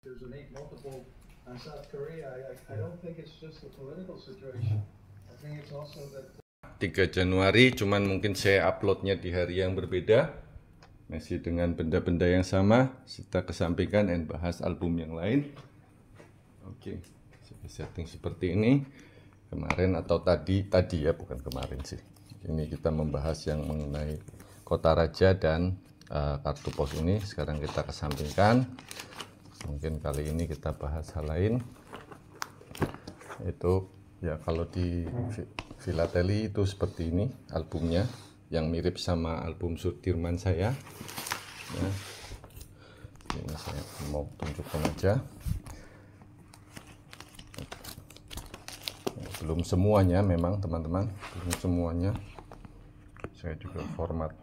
3 Januari, cuman mungkin saya uploadnya di hari yang berbeda, masih dengan benda-benda yang sama. Kita kesampingkan dan bahas album yang lain. Oke, saya setting seperti ini. Kemarin atau tadi ya, bukan kemarin sih. Ini kita membahas yang mengenai Kota Raja dan kartu pos ini. Sekarang kita kesampingkan. Mungkin kali ini kita bahas hal lain. Itu ya, kalau di filateli itu seperti ini albumnya, yang mirip sama album Sudirman saya ya. Ini saya mau tunjukkan aja ya, belum semuanya memang teman-teman, belum semuanya. Saya juga format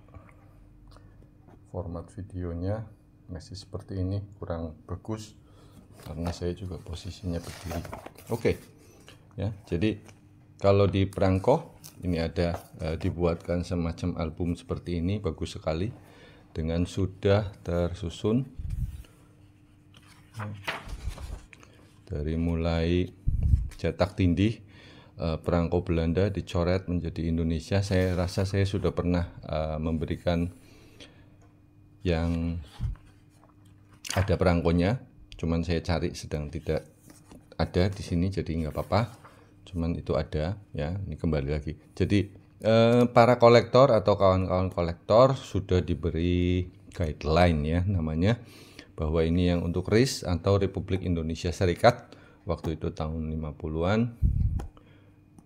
videonya masih seperti ini, kurang bagus karena saya juga posisinya berdiri. Oke ya, jadi kalau di perangko ini ada dibuatkan semacam album seperti ini, bagus sekali dengan sudah tersusun dari mulai cetak tindih, perangko Belanda dicoret menjadi Indonesia. Saya rasa saya sudah pernah memberikan yang ada perangkonya, cuman saya cari sedang tidak ada di sini, jadi nggak apa-apa, cuman itu ada ya. Ini kembali lagi, jadi para kolektor atau kawan-kawan kolektor sudah diberi guideline ya namanya, bahwa ini yang untuk RIS atau Republik Indonesia Serikat waktu itu tahun 50-an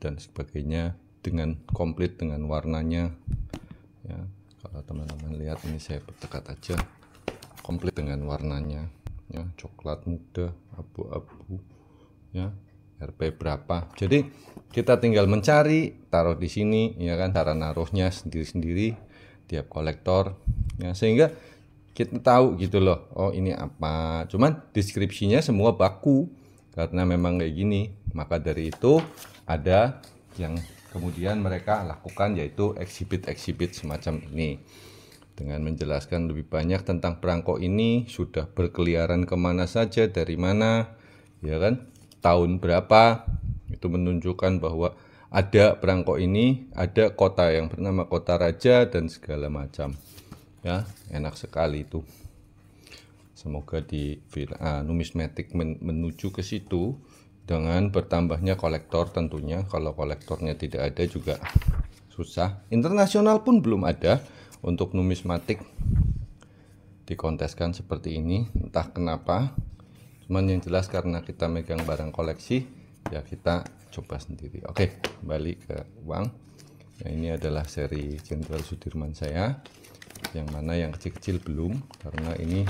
dan sebagainya, dengan komplit dengan warnanya ya. Kalau teman-teman lihat ini, saya perdekat aja, komplit dengan warnanya ya, coklat muda, abu-abu ya, RP berapa. Jadi kita tinggal mencari, taruh di sini ya kan, cara naruhnya sendiri-sendiri tiap kolektor ya, sehingga kita tahu gitu loh, oh ini apa. Cuman deskripsinya semua baku karena memang kayak gini. Maka dari itu ada yang kemudian mereka lakukan, yaitu exhibit semacam ini, dengan menjelaskan lebih banyak tentang perangko ini, sudah berkeliaran kemana saja, dari mana ya kan, tahun berapa. Itu menunjukkan bahwa ada perangko ini, ada kota yang bernama Kota Raja dan segala macam ya. Enak sekali itu. Semoga di numismatik menuju ke situ dengan bertambahnya kolektor tentunya. Kalau kolektornya tidak ada juga susah. Internasional pun belum ada untuk numismatik dikonteskan seperti ini, entah kenapa. Cuman yang jelas karena kita megang barang koleksi ya, kita coba sendiri. Oke, kembali ke uang. Nah, ini adalah seri Jenderal Sudirman saya, yang mana yang kecil-kecil belum, karena ini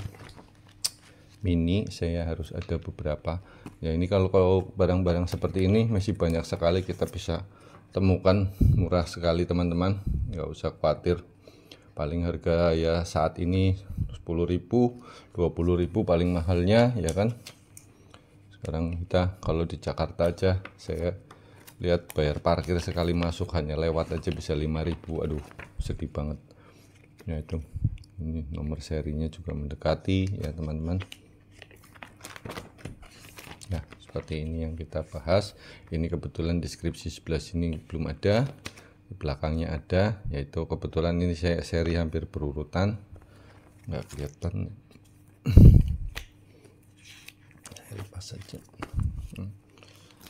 mini, saya harus ada beberapa ya. Ini kalau barang-barang seperti ini masih banyak sekali kita bisa temukan, murah sekali teman-teman, nggak usah khawatir. Paling harga ya saat ini 10.000, 20.000 paling mahalnya ya kan. Sekarang kita kalau di Jakarta aja, saya lihat bayar parkir sekali masuk hanya lewat aja bisa 5.000. Aduh, sedih banget ya. Itu ini nomor serinya juga mendekati ya teman-teman ya. Seperti ini yang kita bahas. Ini kebetulan deskripsi sebelah sini belum ada, di belakangnya ada, yaitu kebetulan ini saya seri hampir berurutan, nggak kelihatan. Lepas saja.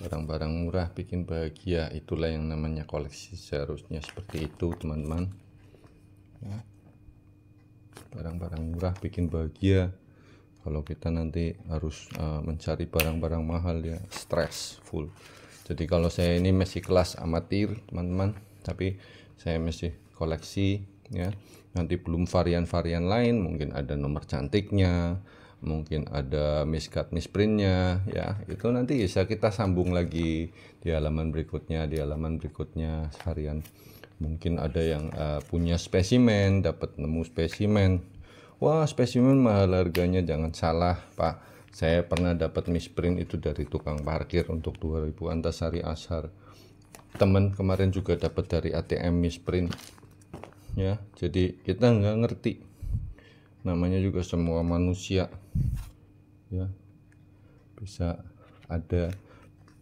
Barang-barang murah bikin bahagia, itulah yang namanya koleksi, seharusnya seperti itu teman-teman ya. Barang-barang murah bikin bahagia. Kalau kita nanti harus mencari barang-barang mahal ya, stres full. Jadi kalau saya ini masih kelas amatir teman-teman, tapi saya masih koleksi ya. Nanti belum varian-varian lain, mungkin ada nomor cantiknya, mungkin ada miscut misprintnya ya. Itu nanti bisa kita sambung lagi di halaman berikutnya, varian. Mungkin ada yang punya spesimen, dapat nemu spesimen, wah spesimen mahal harganya, jangan salah Pak, saya pernah dapat misprint itu dari tukang parkir untuk 2.000 Antasari Ashar. Temen kemarin juga dapat dari ATM misprint ya. Jadi kita nggak ngerti, namanya juga semua manusia ya. bisa ada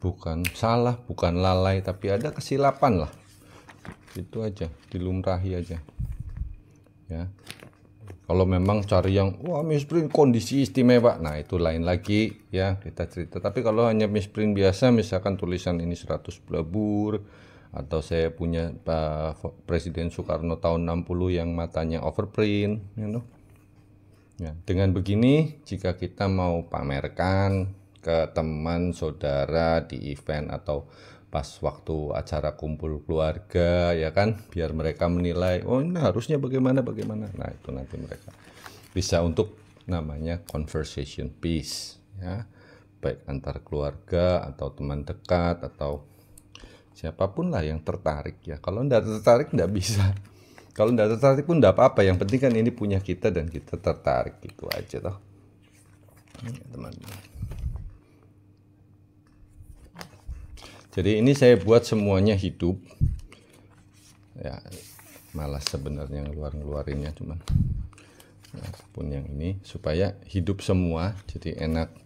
bukan salah, bukan lalai, tapi ada kesilapan lah. Itu aja, dilumrahi aja ya. Kalau memang cari yang wah misprint kondisi istimewa, nah itu lain lagi ya, kita cerita. Tapi kalau hanya misprint biasa, misalkan tulisan ini 100 blabur, atau saya punya Presiden Soekarno tahun 60 yang matanya overprint, ya, dengan begini jika kita mau pamerkan ke teman saudara di event atau pas waktu acara kumpul keluarga ya kan, biar mereka menilai oh ini harusnya bagaimana, nah itu nanti mereka bisa untuk namanya conversation piece ya, baik antar keluarga atau teman dekat atau siapapun lah yang tertarik ya. Kalau enggak tertarik enggak bisa, kalau enggak tertarik pun enggak apa-apa, yang penting kan ini punya kita dan kita tertarik, gitu aja toh teman-teman. Jadi ini saya buat semuanya hidup ya, malas sebenarnya ngeluarinnya, cuman ya, pun yang ini supaya hidup semua jadi enak.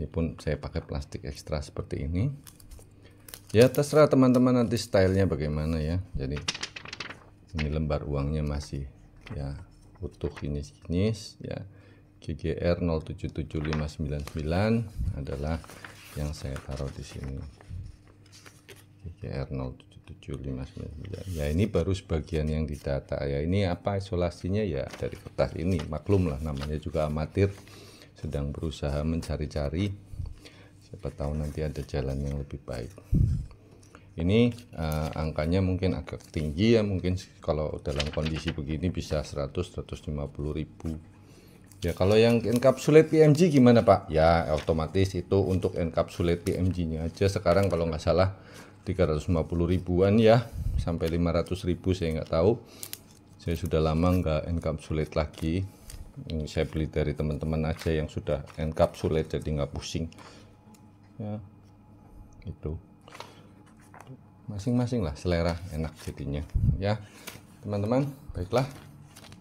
Ini pun saya pakai plastik ekstra seperti ini ya, terserah teman-teman nanti stylenya bagaimana ya. Jadi ini lembar uangnya masih ya utuh kinis ya, GGR 077599 adalah yang saya taruh di sini, GGR 077599 ya. Ini baru sebagian yang didata ya. Ini apa isolasinya ya dari kertas ini, maklum lah namanya juga amatir, sedang berusaha mencari-cari, siapa tahu nanti ada jalan yang lebih baik. Ini angkanya mungkin agak tinggi ya, mungkin kalau dalam kondisi begini bisa 100-150 ribu ya. Kalau yang encapsulate PMG gimana Pak? Ya otomatis itu untuk encapsulate PMG nya aja sekarang kalau nggak salah 350 ribuan ya, sampai 500 ribu saya nggak tahu, saya sudah lama nggak encapsulate lagi. Ini saya beli dari teman-teman aja yang sudah encapsulate, jadi nggak pusing ya. Itu masing-masing lah selera, enak jadinya ya teman-teman. Baiklah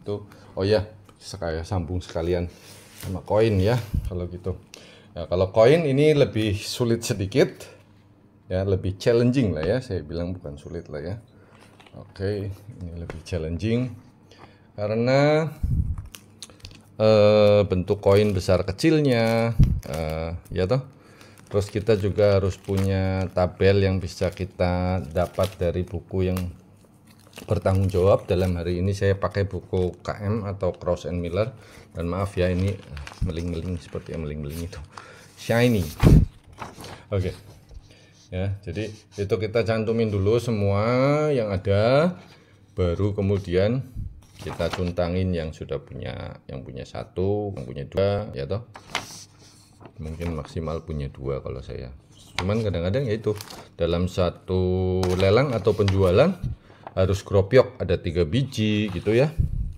itu, oh ya saya sambung sekalian sama koin ya kalau gitu ya. Kalau koin ini lebih sulit sedikit ya, lebih challenging lah ya, saya bilang bukan sulit lah ya. Oke, ini lebih challenging karena bentuk koin besar kecilnya ya toh. Terus kita juga harus punya tabel yang bisa kita dapat dari buku yang bertanggung jawab. Dalam hari ini saya pakai buku KM atau Krauss and Miller, dan maaf ya ini meling-meling seperti yang meling-meling itu, shiny. Oke. Ya, jadi itu kita cantumin dulu semua yang ada, baru kemudian kita cuntangin yang sudah punya, yang punya satu, yang punya dua ya toh. Mungkin maksimal punya dua kalau saya, cuman kadang-kadang ya itu dalam satu lelang atau penjualan harus kropiok, ada 3 biji gitu ya,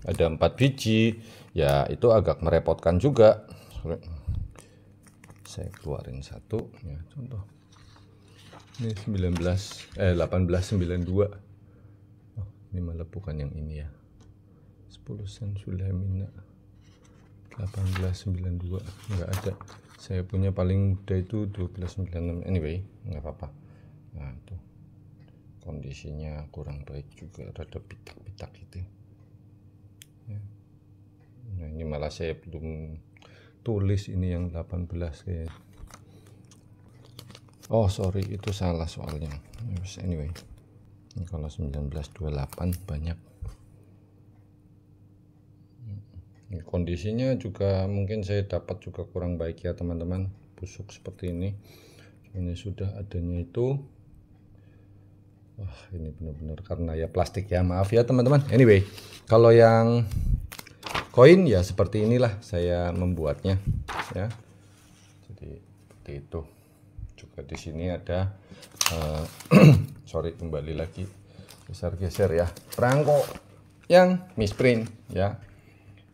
ada 4 biji ya, itu agak merepotkan juga. Saya keluarin satu ya, contoh ini 1892. Oh, ini malah bukan yang ini ya, 10 sen Sulamina 1892 nggak ada. Saya punya paling muda itu 1296. Anyway nggak apa-apa. Nah tuh kondisinya kurang baik juga, rada pitak-pitak gitu ya. Nah ini malah saya belum tulis ini yang 18 ya. Oh sorry, itu salah soalnya. Anyway ini kalau 1928 banyak. Ini kondisinya juga mungkin saya dapat juga kurang baik ya teman-teman, busuk seperti ini. Ini sudah adanya itu, wah ini benar-benar karena ya plastik ya, maaf ya teman-teman. Anyway kalau yang koin ya seperti inilah saya membuatnya ya. Jadi seperti itu. Juga di sini ada sorry, kembali lagi geser-geser ya, perangko yang misprint ya.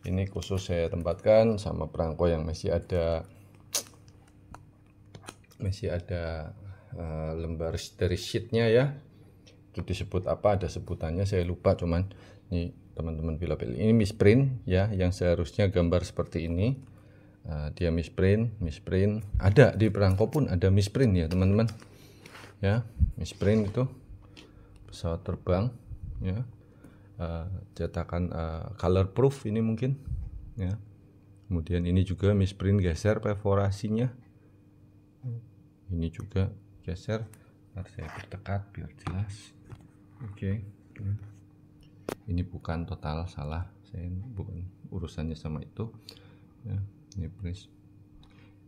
Ini khusus saya tempatkan sama perangko yang masih ada lembar dari sheetnya ya. Itu disebut apa, ada sebutannya saya lupa, cuman ini teman-teman pilih ini misprint ya, yang seharusnya gambar seperti ini dia misprint ada di perangko pun ada misprint ya teman-teman ya. Misprint itu pesawat terbang ya, cetakan color proof ini mungkin ya. Kemudian ini juga misprint geser perforasinya, ini juga geser. Ntar saya perdekat biar jelas. Oke. Ini bukan total salah, saya bukan urusannya sama itu ya. Ini press,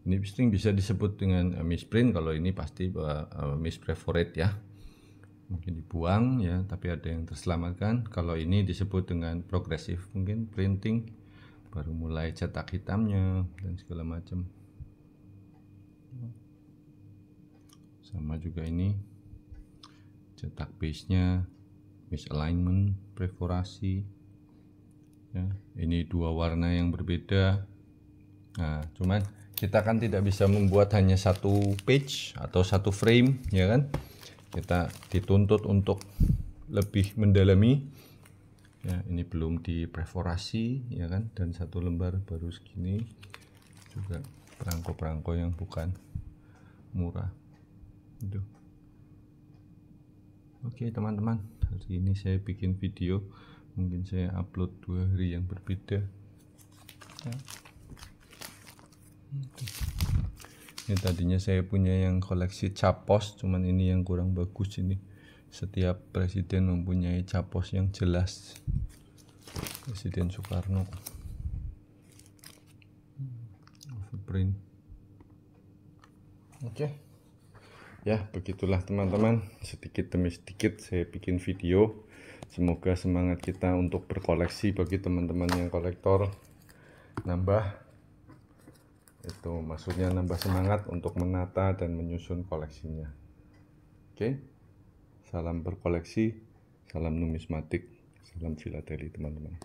ini misprint bisa disebut dengan misprint, kalau ini pasti misperforate ya, mungkin dibuang ya, tapi ada yang terselamatkan. Kalau ini disebut dengan progresif, mungkin printing baru mulai cetak hitamnya dan segala macam. Sama juga ini cetak base nya, misalignment, perforasi ya. Ini dua warna yang berbeda. Nah, cuman kita kan tidak bisa membuat hanya satu page atau satu frame ya kan. Kita dituntut untuk lebih mendalami ya. Ini belum diperforasi ya kan, dan satu lembar baru segini. Juga perangko-perangko yang bukan murah itu. Oke teman-teman, hari ini saya bikin video, mungkin saya upload 2 hari yang berbeda ya. Ini tadinya saya punya yang koleksi capos, cuman ini yang kurang bagus. Ini setiap presiden mempunyai capos yang jelas. Presiden Soekarno. Overprint. Oke. Ya, begitulah teman-teman. Sedikit demi sedikit saya bikin video. Semoga semangat kita untuk berkoleksi bagi teman-teman yang kolektor nambah. Itu maksudnya nambah semangat untuk menata dan menyusun koleksinya. Oke, salam berkoleksi, salam numismatik, salam filateli teman-teman.